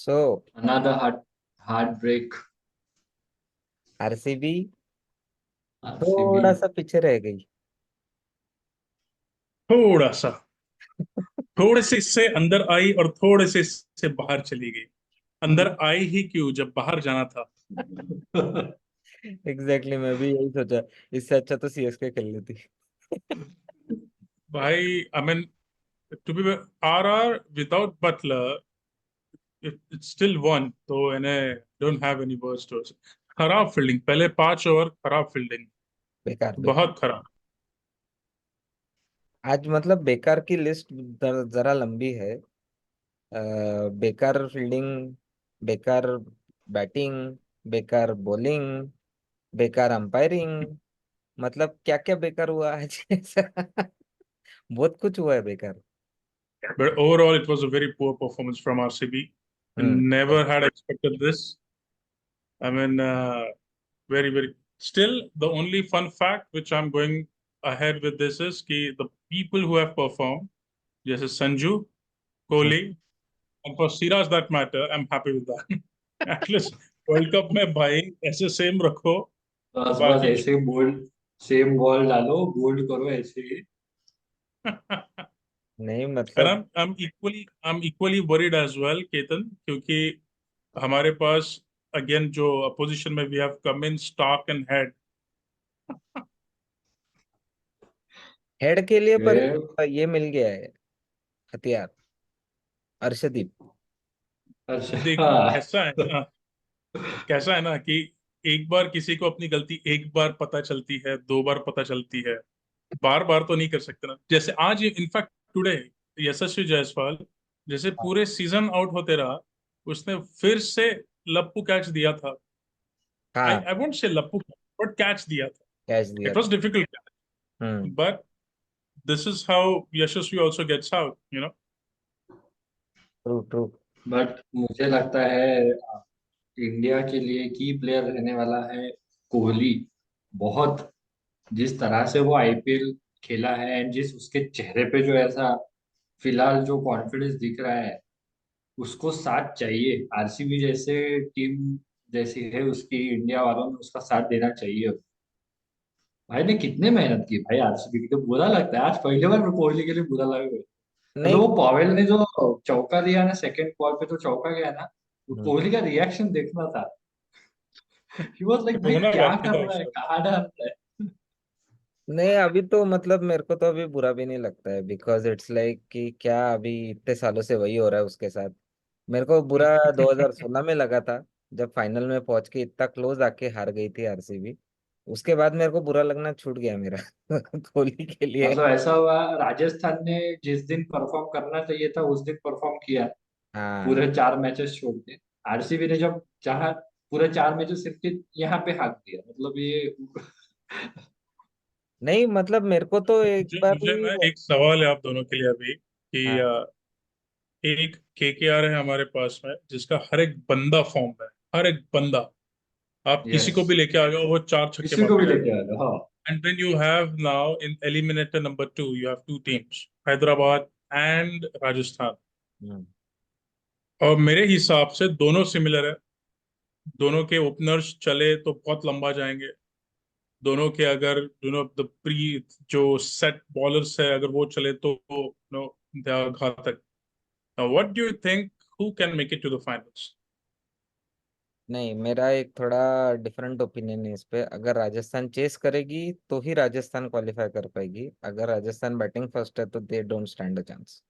सो Another heartbreak. RCB RCB. थोड़ा सा पीछे रह गई। थोड़ा सा, थोड़े से इससे अंदर आई और थोड़े से इससे बाहर चली गई। अंदर आई ही क्यों जब बाहर जाना था। एग्जैक्टली मैं भी यही सोचा। इससे अच्छा तो सीएसके खेल लेती। भाई I mean to be are without Buttler it still won, तो इन्हें don't have any words to. खराब फील्डिंग, पहले 5 ओवर खराब फील्डिंग, बेकार बेकार। बहुत खराब। आज मतलब बेकार की लिस्ट जरा लंबी है। बेकार फील्डिंग, बेकार बैटिंग, बेकार बॉलिंग, बेकार अंपायरिंग। मतलब क्या क्या बेकार हुआ आज। बहुत कुछ हुआ है बेकार। But overall, it was a very poor performance from RCB. Hmm. Never had expected this. I mean, very, very. Still, the only fun fact which I'm going ahead with this is कि the people who have performed, जैसे Sanju, Kohli, and for Siraj that matter, I'm happy with that. At least World Cup में भाई ऐसे same रखो, बस बस बाकी ऐसे बोल्ड, सेम बॉल डालो, बोल्ड करो ऐसे ही। नहीं and मतलब I'm equally worried as well, Ketan, क्योंकि हमारे पास अगेन जो अपोजिशन में we have Cummins, Starc and Head. Head के लिए पर वे ये मिल गया है हथियार, अर्शदीप। अच्छा। देख, कैसा है ना कि एक बार किसी को अपनी गलती एक बार पता चलती है, 2 बार पता चलती है, बार बार तो नहीं कर सकते ना। जैसे आज इनफैक्ट टुडे यशस्वी जायसवाल जैसे पूरे सीजन आउट होते रहा, उसने फिर से लप्पू कैच दिया था। आई हाँ, I won't say लप्पू, but catch दिया था। कैच दिया इट वाज था। Difficult, hmm. But this is how Yashasvi also gets out. True true. But मुझे लगता है इंडिया के लिए की प्लेयर रहने वाला है कोहली। बहुत, जिस तरह से वो आईपीएल खेला है एंड जिस उसके चेहरे पे जो ऐसा फिलहाल जो कॉन्फिडेंस दिख रहा है, उसको साथ चाहिए। आरसीबी जैसे टीम जैसी है उसकी, इंडिया वालों ने उसका साथ देना चाहिए। भाई ने कितने मेहनत की भाई आरसीबी की, तो बुरा लगता है आज पहली बार कोहली के लिए बुरा लग रहा है। मतलब नहीं। वो पॉवेल ने जो चौका दिया ना, सेकंड बॉल पे तो चौका गया ना, वो हम्म। कोहली का रिएक्शन देखना था। ही वाज लाइक भाई होना क्या बाकी कर था रहा है, उसका। कहाँ डाल रहा है। नहीं अभी तो मतलब मेरे को तो अभी बुरा भी नहीं लगता है, बिकॉज इट्स लाइक कि क्या अभी इतने सालों से वही हो रहा है उसके साथ। मेरे को बुरा 2016 में लगा था, जब फाइनल में पहुंच के इतना क्लोज आके हार गई थी आरसीबी। उसके बाद मेरे को बुरा लगना छूट गया मेरा। कोहली के लिए। मतलब ऐसा हुआ, राजस्थान ने जिस दिन परफॉर्म करना चाहिए था उस दिन परफॉर्म किया, हाँ। पूरे 4 मैचेस छोड़ के। आरसीबी ने जब चाहा पूरे 4 मैचेस सिर्फ के यहाँ पे हाथ दिया, मतलब ये। नहीं मतलब मेरे को तो एक मुझे बार मुझे भी। ना एक सवाल है आप दोनों के लिए अभी कि हाँ। एक केकेआर है हमारे पास में जिसका हर एक बंदा फॉर्म है, हर एक बंदा। आप किसी यस, को भी लेके आ जाओ वो 4 छक्के किसी मार को भी देगा। लेके आ जाओ, हाँ। And then you have now in eliminator number 2 you have 2 teams, Hyderabad and Rajasthan. Hmm. और मेरे हिसाब से दोनों सिमिलर है। दोनों के ओपनर्स चले तो बहुत लंबा जाएंगे। दोनों के अगर दोनों द प्री जो सेट बॉलर्स है अगर वो चले तो नो दे आर घातक। Now what do you think, who can make it to the finals? नहीं मेरा एक थोड़ा डिफरेंट ओपिनियन है इस पे। अगर राजस्थान चेस करेगी तो ही राजस्थान क्वालिफाई कर पाएगी। अगर राजस्थान बैटिंग फर्स्ट है तो they don't stand a chance.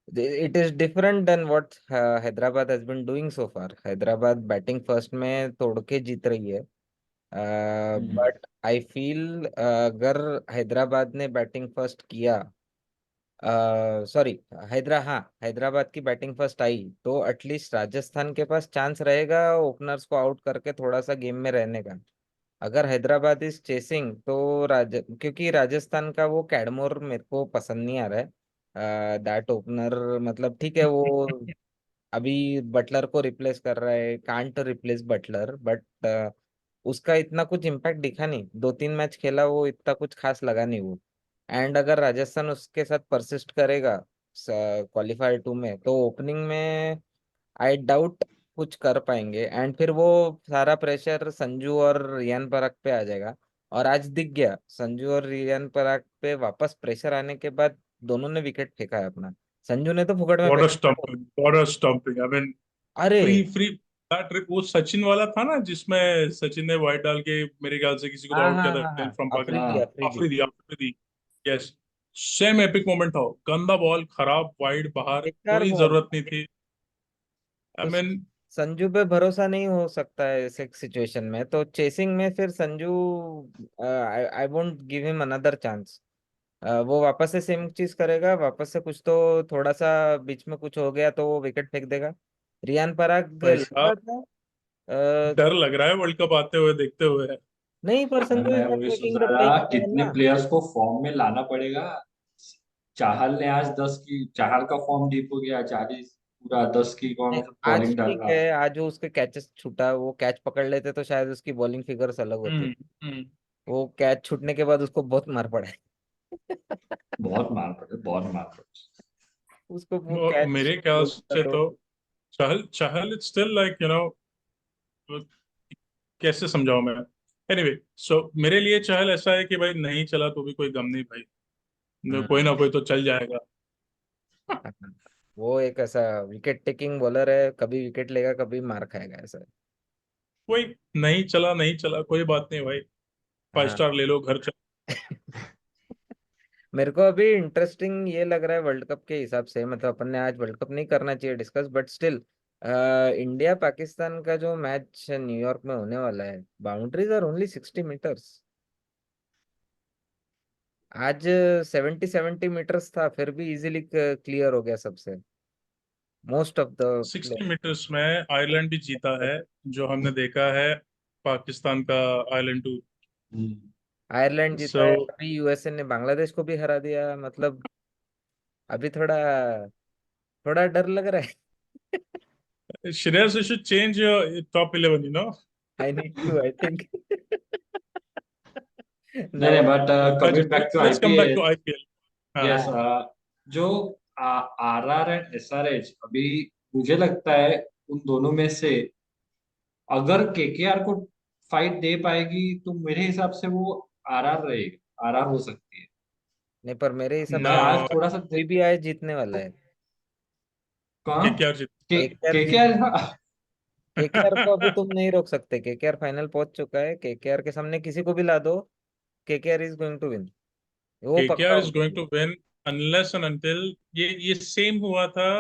It is different then what Hyderabad has been doing so far. Hyderabad batting first में तोड़ के जीत रही है। हम्म। बट आई फील अगर हैदराबाद ने बैटिंग फर्स्ट किया, सॉरी, हाँ, हैदराबाद की बैटिंग फर्स्ट आई तो एटलीस्ट राजस्थान के पास चांस रहेगा ओपनर्स को आउट करके थोड़ा सा गेम में रहने का। अगर हैदराबाद इज चेसिंग तो क्योंकि राजस्थान का वो कैडमोर मेरे को पसंद नहीं आ रहा है। दैट ओपनर मतलब ठीक है वो अभी बटलर को रिप्लेस कर रहा है, कांट रिप्लेस बटलर, बट उसका इतना कुछ इम्पैक्ट दिखा नहीं। 2-3 मैच खेला वो इतना कुछ खास लगा नहीं वो। एंड अगर राजस्थान उसके साथ परसिस्ट करेगा क्वालिफायर 2 में तो ओपनिंग में आई डाउट कुछ कर पाएंगे, एंड फिर वो सारा प्रेशर संजू और रियान पराग पे आ जाएगा। और आज दिख गया संजू और रियान पराग पे वापस प्रेशर आने के बाद दोनों ने विकेट फेंका है अपना। संजू ने तो फुकट में व्हाट अ फेंका। Stumping, what a stumping, I mean अरे फ्री फ्री दैट वो सचिन वाला था ना जिसमें सचिन ने वाइड डाल के मेरे ख्याल से किसी को तो हाँ आउट हाँ किया हाँ था हाँ, from Afridi Pakistan. Afridi. Afridi. Yes, same epic moment था। गंदा बॉल, खराब वाइड, बाहर, बेकार कोई बॉल। जरूरत नहीं थी। आई तो मीन संजू पे भरोसा नहीं हो सकता है ऐसे सिचुएशन में, तो चेसिंग में फिर Sanju, I I won't give him another chance. वो वापस से सेम चीज करेगा, वापस से कुछ तो थोड़ा सा बीच में कुछ हो गया तो वो विकेट फेंक देगा। रियान पराग भाई लग साहब, रहा था। अ, डर लग रहा है वर्ल्ड कप आते हुए, देखते हुए। नहीं, पर संजू मैं इज नॉट वही सोच मेकिंग द रहा प्लेइंग था, 11 कितने ना। प्लेयर्स को फॉर्म में लाना पड़ेगा। चाहल ने आज 10 की, चाहल का फॉर्म डीप हो गया, 40 पूरा 10 की कौन नहीं, सा आज बॉलिंग डाल ठीक रहा है, है। आज वो उसके कैचेस छूटा, वो कैच पकड़ लेते तो शायद उसकी बॉलिंग फिगर्स अलग होती। हम्म। हम्म। वो कैच छूटने के बाद उसको बहुत मार पड़ा है। बहुत मार पड़े, बहुत मार पड़े। उसको वो कैच मेरे ख्याल बोलता से तो। तो चहल चहल इट्स स्टिल लाइक कैसे समझाऊं मैं। एनीवे, सो मेरे लिए चहल ऐसा है कि भाई नहीं चला तो भी कोई गम नहीं भाई, कोई हम्म। ना कोई तो चल जाएगा। वो एक ऐसा विकेट टेकिंग बॉलर है, कभी विकेट लेगा कभी मार खाएगा ऐसा। कोई नहीं चला, नहीं चला, कोई बात नहीं भाई, 5 स्टार ले लो, घर चल। हाँ। मेरे को अभी इंटरेस्टिंग ये लग रहा है वर्ल्ड कप के हिसाब से, मतलब अपन ने आज वर्ल्ड कप नहीं करना चाहिए discuss, but still India Pakistan का जो मैच न्यूयॉर्क में होने वाला है, बाउंड्रीज आर ओनली 60 मीटर्स। आज 70-70 मीटर्स था, फिर भी इजीली क्लियर हो गया सबसे, मोस्ट ऑफ द 60 मीटर्स में आयरलैंड भी जीता है, जो हमने देखा है पाकिस्तान का आयरलैंड टूर। प्लेयर। आयरलैंड जीता सो है, अभी यूएसए ने बांग्लादेश को भी हरा दिया, मतलब अभी थोड़ा थोड़ा डर लग रहा है। Shreyas you should change your top 11, I need to, I think. नहीं नाउ। नहीं, but coming back to let's come back IPL. To IPL. हाँ। यस। हाँ जो आरआर एंड एसआरएच, अभी मुझे लगता है उन दोनों में से अगर केकेआर को फाइट दे पाएगी तो मेरे हिसाब से वो आरआर रहेगा, आरआर हो सकती है। नहीं, पर मेरे हिसाब मैं से आज नो, थोड़ा सा कोई भी आए जीतने वाला है। कहाँ केकेआर जीत। केकेआर जीत। केकेआर। केकेआर को अभी तुम नहीं रोक सकते, केकेआर फाइनल पहुंच चुका है, केकेआर के सामने किसी को भी ला दो, KKR is going to win, वो पक्का केकेआर हो इज गोइंग गया to win unless and until, ये सेम हुआ था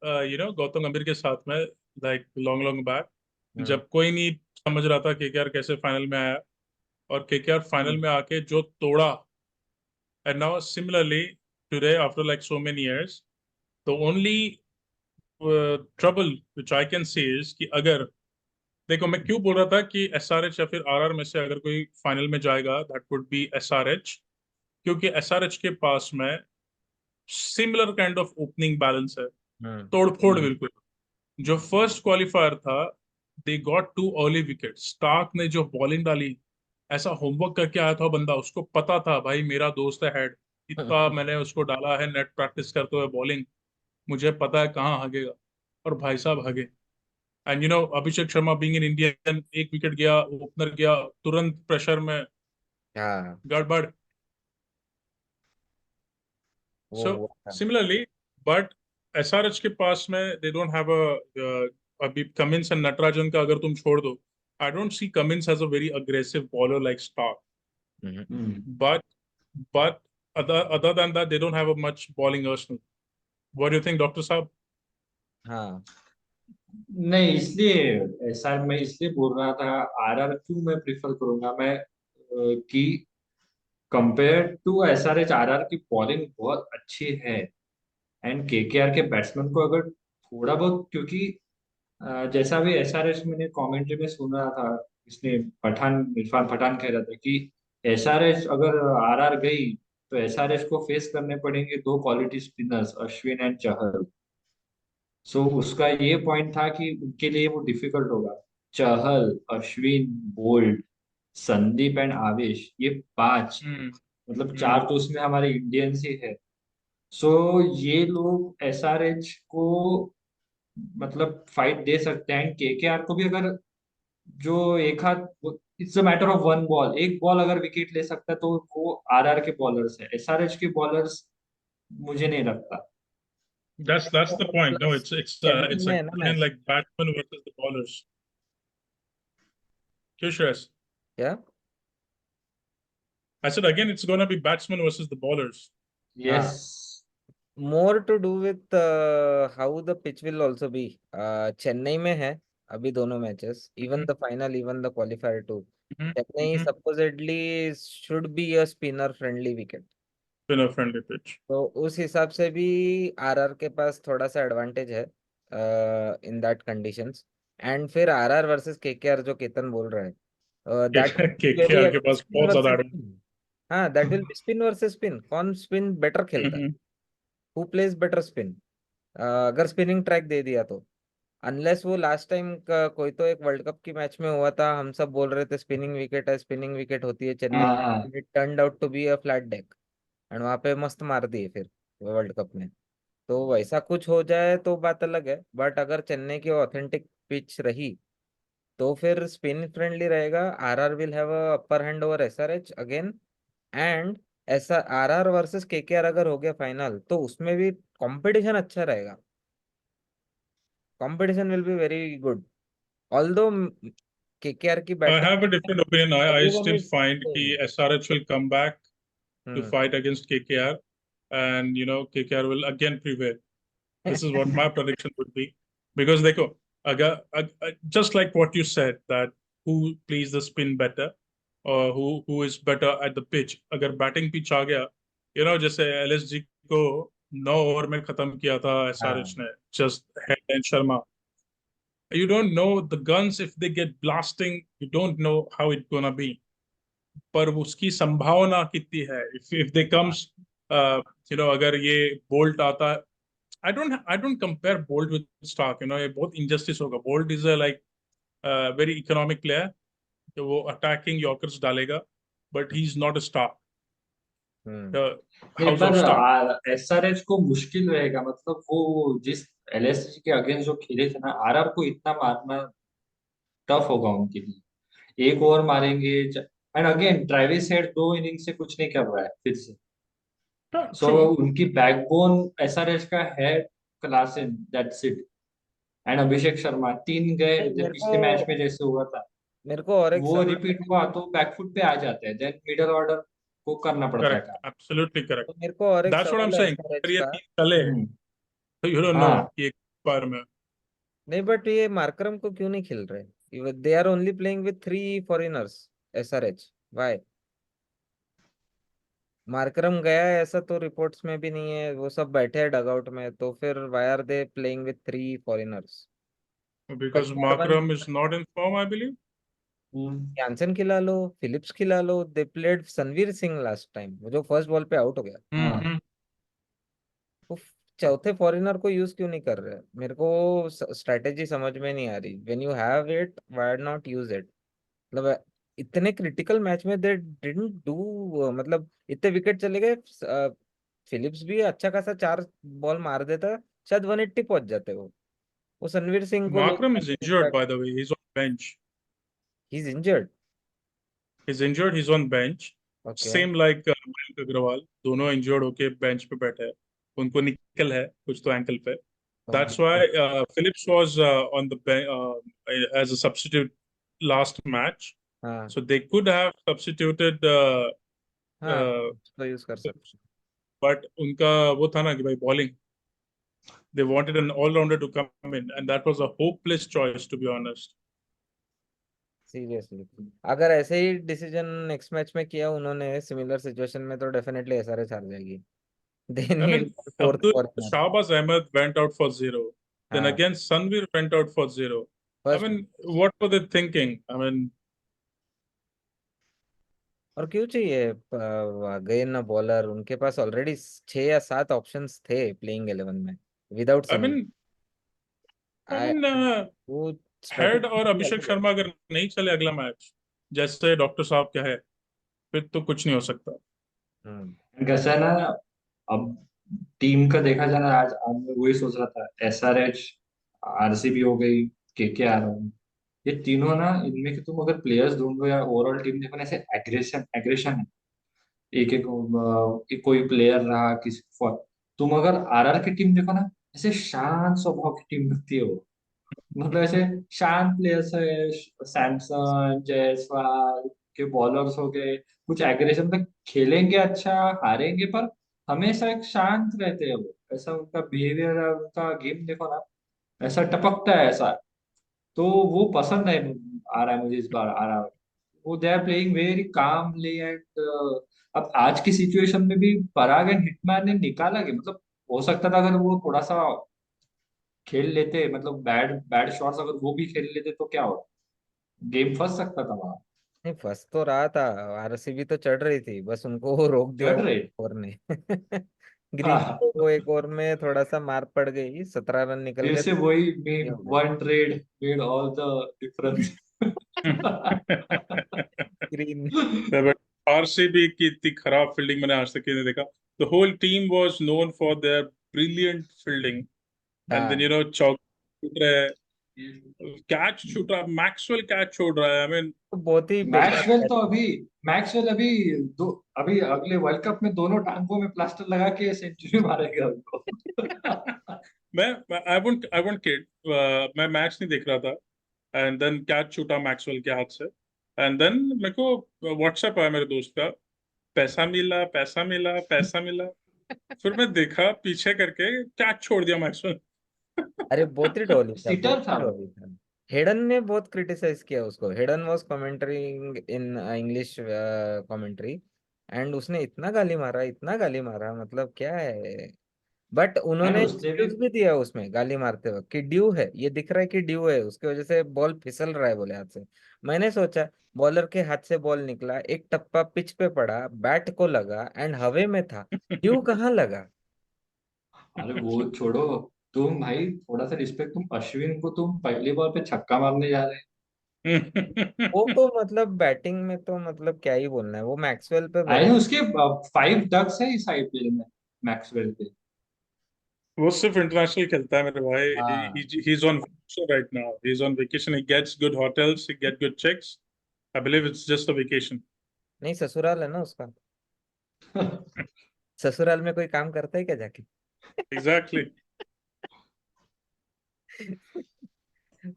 गौतम गंभीर के साथ में, लाइक लॉन्ग लॉन्ग बैक, है। जब कोई नहीं समझ रहा था केकेआर कैसे फाइनल में आया, और केकेआर फाइनल में आके जो तोड़ा। And now similarly today after like so many years, the only trouble which I can see is कि अगर, देखो मैं क्यों बोल रहा था कि एसआरएच या फिर आरआर में से अगर कोई फाइनल में जाएगा दैट वुड बी एसआरएच, क्योंकि एसआरएच के पास में similar kind of opening balance है, हम्म। तोड़फोड़ बिल्कुल। जो फर्स्ट क्वालिफायर था, they got 2 early wicket, Starc ने जो बॉलिंग डाली, ऐसा होमवर्क करके आया था बंदा, उसको पता था भाई मेरा दोस्त है हेड, इतना मैंने उसको डाला है नेट प्रैक्टिस करते हुए बॉलिंग, मुझे पता है कहाँ भागेगा, और भाई साहब भागे। And Abhishek Sharma being in Indian, एक विकेट गया, ओपनर गया, तुरंत प्रेशर में हाँ, गड़बड़। वो सो हुआ था। सिमिलरली, बट एसआरएच के पास में दे डोंट हैव अभी कमिंस एंड नटराजन का अगर तुम छोड़ दो, I don't see Cummins as a very aggressive bowler like Starc, hmm. But but other than that they don't have a much bowling arsenal. What do you think, Dr. Saab? हाँ। नहीं, इसलिए ऐसा मैं इसलिए बोल रहा था, आरआर क्यों मैं प्रिफर करूंगा मैं, कि कंपेयर टू एसआरएच आरआर की बॉलिंग बहुत अच्छी है। एंड केकेआर के बैट्समैन को अगर थोड़ा बहुत, क्योंकि जैसा भी एसआरएच मैंने कमेंट्री में सुना था, इसने पठान, इरफान पठान कह रहा था कि एसआरएच अगर आरआर गई तो एसआरएच को फेस करने पड़ेंगे दो क्वालिटी स्पिनर्स, अश्विन एंड चहल। सो उसका ये पॉइंट था कि उनके लिए वो डिफिकल्ट होगा। चहल, अश्विन, बोल्ट, संदीप एंड आवेश, ये पांच, Hmm. मतलब चार Hmm. तो उसमें हमारे इंडियंस ही है। सो ये लोग एसआरएच को मतलब फाइट दे सकते हैं। केकेआर को भी अगर जो एक हाथ, it's a matter of one ball, एक बॉल अगर विकेट ले सकता है तो वो आरआर के बॉलर्स है, एसआरएच के बॉलर्स मुझे नहीं लगता। That's the point. No, plus Chennai it's में है ना again match, like batsmen versus the bowlers. क्यों श्रेयस? क्या? I said again, it's gonna be batsmen versus the bowlers. Yes. हाँ, more to do with how the pitch will also be. Chennai में है अभी दोनों matches, even the final, even the qualifier two. Mm-hmm. Chennai Mm-hmm. Supposedly should be a spinner friendly wicket, Spinner friendly pitch. तो उस हिसाब से भी आरआर के पास थोड़ा सा एडवांटेज है इन दैट कंडीशंस। एंड फिर आरआर वर्सेस केकेआर जो केतन बोल रहा है, दैट वेरी केकेआर के पास स्पिन बहुत ज्यादा वर्सेस advantage. स्पिन। हाँ, that will be spin versus spin, कौन स्पिन बेटर खेलता है, Mm-hmm. Who plays better spin. अगर स्पिनिंग ट्रैक दे दिया तो, अनलेस वो लास्ट टाइम का कोई तो एक वर्ल्ड कप की मैच में हुआ था, हम सब बोल रहे थे स्पिनिंग विकेट है, स्पिनिंग विकेट होती है चेन्नई, हाँ हाँ। It turned out to be a flat deck, and वहां पे मस्त मार दिए फिर वर्ल्ड कप में। तो वैसा कुछ हो जाए तो बात अलग है, बट अगर चेन्नई की ऑथेंटिक पिच रही तो फिर स्पिन फ्रेंडली रहेगा, RR will have a upper hand over SRH again. And ऐसा आरआर वर्सेस केकेआर अगर हो गया फाइनल, तो उसमें भी कंपटीशन अच्छा रहेगा, competition will be very good. Although KKR की I batting, have a different opinion. I everyone still is find कि SRH will come back to hmm fight against KKR, and KKR will again prevail. This is what my prediction would be. Because देखो, just like what you said, that who plays the spin better, or who is better at the pitch. अगर batting pitch आ गया, जैसे LSG को 9 over में खत्म किया था SRH हाँ ने, just Head and Sharma. You don't know the guns, if they get blasting, you don't know how it's gonna be. पर उसकी संभावना कितनी है, if they comes, अगर ये बोल्ट आता है, I don't compare Bolt with Stark. ये बहुत injustice होगा. Bolt is a like very economic player. तो वो attacking Yorkers डालेगा, but he's not a Stark. Hmm The नहीं, House of Stark. पर एसआरएच को मुश्किल रहेगा, मतलब वो जिस एलएसजी के अगेंस्ट जो खेले थे ना, आरआर को इतना मारना टफ होगा उनके लिए। एक ओवर मारेंगे, and again Travis head 2 inning से कुछ नहीं कर रहा है फिर से। Yeah, सो true. उनकी बैकबोन एसआरएच का है Klaasen, that's it. And Abhishek Sharma 3 गए मेरे पिछले मैच में को जैसे हुआ था, मेरे को और एक वो सवाल रिपीट है। हुआ तो बैकफुट पे आ जाते हैं, देन मिडल ऑर्डर को करना पड़ता है Correct. काम। Absolutely correct. तो मेरे को और एक That's what I'm सवाल है saying. अगर एसआरएच ये का। तीन चले, हम्म। तो you don't know हाँ। कि एक बार में. नहीं, बट ये मार्करम को क्यों नहीं खेल रहे? They are only playing with 3 foreigners, SRH, why? Markram गया है ऐसा तो रिपोर्ट्स में भी नहीं है, वो सब बैठे हैं डगआउट में, तो फिर why are they playing with 3 foreigners? Because KKR one, Markram is not in form, I believe. Jansen खिला लो, फिलिप्स खिला लो, they played Sanveer Singh last time, वो जो फर्स्ट बॉल पे आउट हो गया। हाँ। Mm-hmm. वो चौथे फॉरेनर को यूज क्यों नहीं कर रहे? मेरे को स्ट्रेटेजी समझ में नहीं आ रही। When you have it, why not use it? मतलब इतने क्रिटिकल मैच में दे डिडंट डू, मतलब इतने विकेट चले गए। फिलिप्स भी अच्छा खासा 4 बॉल मार देता, शायद 180 पहुंच जाते वो रणवीर सिंह को Markram लेकर is injured, by the way. He's on bench. He is injured. He's injured. He's on bench. Okay. Same like Mayank Agarwal. दोनों injured होके bench पे बैठे हैं. उनको निकल है कुछ तो ankle पे. That's why Phillips was on the bench as a substitute last match. हाँ So they could have substituted, हाँ, uh, तो यूज कर सकते। but उनका वो था ना कि भाई bowling. They wanted an all-rounder to come in, and that was a hopeless choice, to be honest. Seriously, अगर ऐसे ही डिसीजन नेक्स्ट मैच में किया उन्होंने सिमिलर सिचुएशन में, तो डेफिनेटली एसआरएच हार जाएगी। दे I need mean, fourth Abdul foreigner. Shahbaz Ahmed went out for zero. Then हाँ, again, Sanveer went out for zero. I first. mean, what were they thinking? I mean, और क्यों चाहिए गए ना बॉलर? उनके पास already 6 या 7 ऑप्शंस थे playing 11 में without I Sanvi. mean, I I mean, वो हेड और स्ट्रेटेजी अभिषेक अलग है। शर्मा अगर नहीं चले अगला मैच, जैसे डॉक्टर साहब क्या है, फिर तो कुछ नहीं हो सकता. हम्म कैसा है ना, अब टीम का देखा जाए ना, आज आज मैं वही सोच रहा था, एसआरएच आरसीबी हो गई, केकेआर हो गई, ये तीनों ना, इनमें के तुम अगर प्लेयर्स ढूंढो या ओवरऑल टीम देखो ना, ऐसे एग्रेशन एग्रेशन है। एक एक, एक कोई प्लेयर रहा किसी तुम अगर आरआर की टीम देखो ना, ऐसे शांत स्वभाव की टीम लगती है वो। मतलब ऐसे शांत प्लेयर्स है, सैमसन जायसवाल के बॉलर्स हो गए, कुछ एग्रेशन तक खेलेंगे, अच्छा हारेंगे, पर हमेशा एक शांत रहते हैं वो। ऐसा उनका बिहेवियर है, उनका गेम देखो ना, ऐसा टपकता है ऐसा। तो वो पसंद है, आ रहा है मुझे इस बार, आ रहा है। वो they are playing very calmly and अब आज की सिचुएशन में भी पराग एंड हिटमैन ने निकाला कि मतलब, हो सकता था अगर वो थोड़ा सा खेल लेते, मतलब बैड बैड शॉट्स अगर वो भी खेल लेते तो क्या हो, गेम फंस सकता था वहां। नहीं, फंस तो रहा था। आरसीबी तो चढ़ रही थी, बस उनको वो रोक दिया चढ़ वो रहे। ओवर ने। ग्रीन हाँ, को एक ओवर में थोड़ा सा मार पड़ गई, 17 रन निकल फिर गए से तो वही ये मीम, हो गया। One trade made all the difference. Green. But RCB की इतनी खराब फील्डिंग मैंने आज तक नहीं देखा. The whole team was known for their brilliant fielding. And then हाँ, चौक छूट रहे हैं, कैच छूट रहा, मैक्सवेल कैच छोड़ रहा है. आई मीन तो बहुत ही बेकार मैक्सवेल catch तो था। अभी मैक्सवेल अभी दो, अभी अगले वर्ल्ड कप में दोनों टांगों में प्लास्टर लगा के सेंचुरी मारेगा उनको। मैं आई वोंट किड, मैं मैच नहीं देख रहा था. एंड देन कैच छूटा मैक्सवेल के हाथ से. एंड देन मेरे को व्हाट्सएप आया मेरे दोस्त का, पैसा मिला, पैसा मिला, पैसा मिला. फिर मैं देखा पीछे करके, कैच छोड़ दिया मैक्सवेल. अरे बहुत ही डोली था, बहुत सिटर ही था वो। डोली था। हेडन ने बहुत क्रिटिसाइज किया उसको। Hayden was commentating in English commentary, and उसने इतना गाली मारा, इतना गाली मारा, मतलब क्या है। बट एंड उन्होंने उसने भी, एक्सक्यूज भी दिया उसमें गाली मारते वक्त कि ड्यू है, ये दिख रहा है कि ड्यू है, उसकी वजह से बॉल फिसल रहा है बोले हाथ से। मैंने सोचा बॉलर के हाथ से बॉल निकला, एक टप्पा पिच पे पड़ा, बैट को लगा एंड हवे में था, ड्यू कहाँ लगा। अरे वो छोड़ो, तुम भाई थोड़ा सा रिस्पेक्ट, तुम अश्विन को तुम पहली बॉल पे छक्का मारने जा रहे वो तो मतलब बैटिंग में तो मतलब क्या ही बोलना है, वो मैक्सवेल पे आए हैं। भरोसा। उसके 5 डक्स है इस आईपीएल में, मैक्सवेल के। वो सिर्फ इंटरनेशनल खेलता है मेरे भाई. हाँ, he is on vacation right now. He is on vacation. He gets good hotels, he get good cheques. I believe it's just a vacation. नहीं ससुराल है ना उसका। ससुराल में कोई काम करता है क्या जाके। एग्जैक्टली.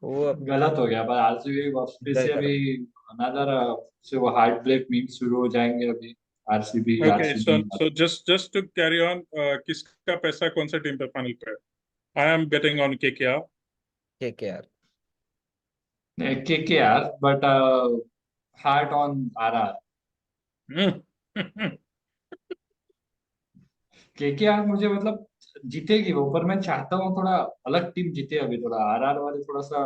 वो अपना गलत हो गया, पर आरसीबी वापस एंजॉय से कर अभी अनदर से वो हार्ट ब्रेक मीम शुरू हो जाएंगे अभी। RCB okay, so RCB. So just to carry on, किसका पैसा कौन सा टीम पे फाइनल पे है? I am betting on KKR. के यार। KKR, but heart on RR. KKR मुझे मतलब जीतेगी वो, पर मैं चाहता हूँ थोड़ा अलग टीम जीते अभी। थोड़ा आरआर वाले थोड़ा सा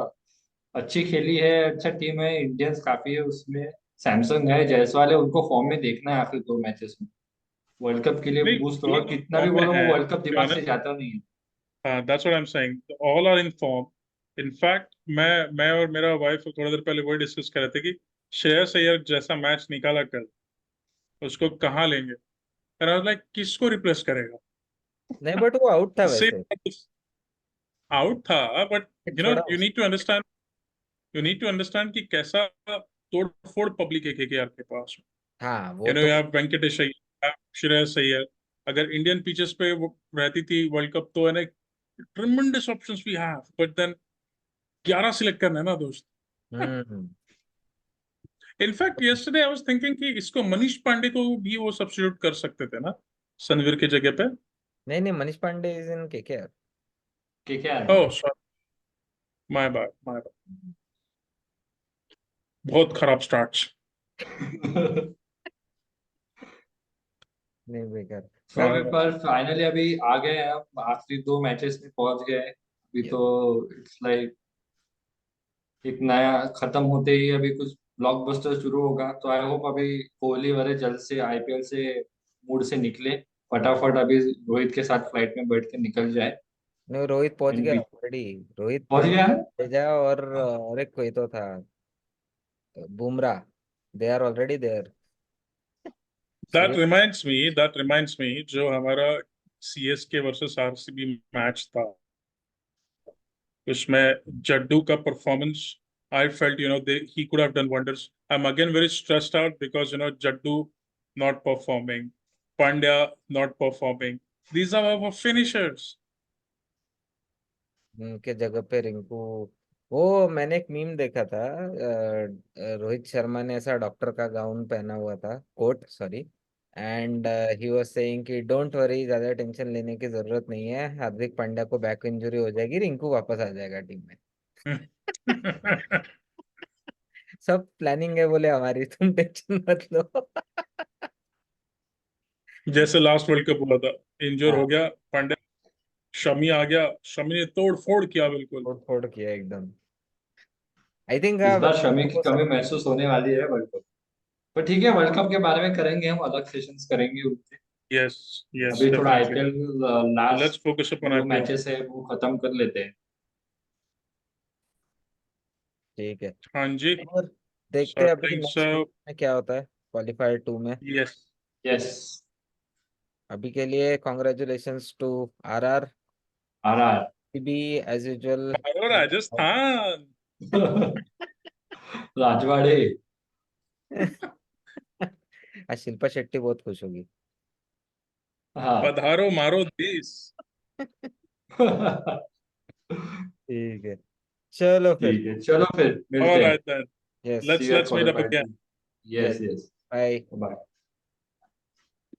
अच्छी खेली है, अच्छा टीम है, इंडियंस काफी है उसमें। सैमसंग है, जायसवाल है, उनको फॉर्म में देखना है आखिर 2 मैचेस में, वर्ल्ड कप के लिए नहीं, बूस्ट वो होगा। लोग कितना भी फॉर्म में बोलो, है, वो वर्ल्ड कप टू बी दिमाग से ऑनेस्ट. जाता नहीं है। हाँ, that's what I am saying. All are in form. In fact मैं और मेरा वाइफ थोड़ी देर पहले वही डिस्कस कर रहे थे कि श्रेयस अय्यर जैसा मैच निकाला कल, उसको कहाँ लेंगे. एंड आई वाज लाइक, किसको रिप्लेस करेगा? नहीं बट वो आउट था उससे वैसे। आउट था, बट छोड़ा यू उस। Need to understand. You need to understand कि कैसा तोड़ फोड़ पब्लिक है केकेआर के पास. हाँ वो यू तो। हैव वेंकटेश अय्यर, श्रेयस अय्यर. अगर इंडियन पिचेस पे वो रहती थी वर्ल्ड कप, तो है ना, tremendous options we have, but then 11 select करना है ना दोस्त. Hmm. In fact yesterday I was thinking कि इसको मनीष पांडे को भी वो सब्स्टिट्यूट कर सकते थे ना, सनवीर की जगह पे. नहीं नहीं, मनीष पांडे इज इन के यार। केकेआर में। Oh sorry, my bad, my bad. बहुत खराब स्टार्ट. नहीं बेकार। पर और पर फाइनली अभी आ गए हैं हम, आखिरी 2 मैचेस में पहुंच गए हैं अभी ये तो। इट्स लाइक एक नया खत्म होते ही अभी कुछ ब्लॉकबस्टर शुरू होगा। तो आई होप अभी कोहली वगैरह जल्द से आईपीएल से मूड से निकले, फटाफट अभी रोहित के साथ फ्लाइट में बैठ के निकल जाए। नहीं, रोहित पहुंच एंड गया भी ऑलरेडी। रोहित पहुंच गया है। जडेजा और एक कोई तो था, Bumrah. They are already there. That Suraj. Reminds me, जो हमारा सीएसके वर्सेस आरसीबी मैच था, उसमें जड्डू का performance, I felt, he could have done wonders. I'm again very stressed out because, Jaddu not performing, Pandya not performing. These are our finishers. उनके जगह पे रिंकू, वो मैंने एक मीम देखा था, रोहित शर्मा ने ऐसा डॉक्टर का गाउन पहना हुआ था, coat sorry, and he was saying कि डोंट वरी, ज्यादा टेंशन लेने की जरूरत नहीं है, हार्दिक पांड्या को बैक इंजरी हो जाएगी, रिंकू वापस आ जाएगा टीम में। सब प्लानिंग है बोले हमारी, तुम टेंशन मत लो। जैसे लास्ट वर्ल्ड कप हुआ था, इंजर हाँ, हो गया पांड्या, शमी आ गया, शमी ने तोड़ फोड़ किया बिल्कुल। फोड़ फोड़ किया एकदम। आई थिंक इस हाँ, बार शमी वैसे की हो कमी सकता है। महसूस होने वाली है वर्ल्ड कप। पर ठीक है, वर्ल्ड कप के बारे में करेंगे हम, अलग सेशंस करेंगे उनके। यस, यस, अभी थोड़ा definitely. IPL let's last focus upon जो आईपीएल। मैचेस है वो खत्म कर लेते हैं। ठीक है, हाँ जी। और देखते सो हैं आई अभी थिंक नेक्स्ट सो। में क्या होता है, क्वालिफायर 2 में। यस। यस। अभी के लिए congratulations to RR, RR. Be as usual. और राजस्थान। राजवाड़े। आज शिल्पा शेट्टी बहुत खुश होगी। हाँ। पधारो मारो देश। ठीक है, चलो फिर। ठीक है, चलो फिर मिलते हैं। Alright then, yes, see let's you at let's meet up qualifier again. 2। Yes yes, yes. Bye. Bye.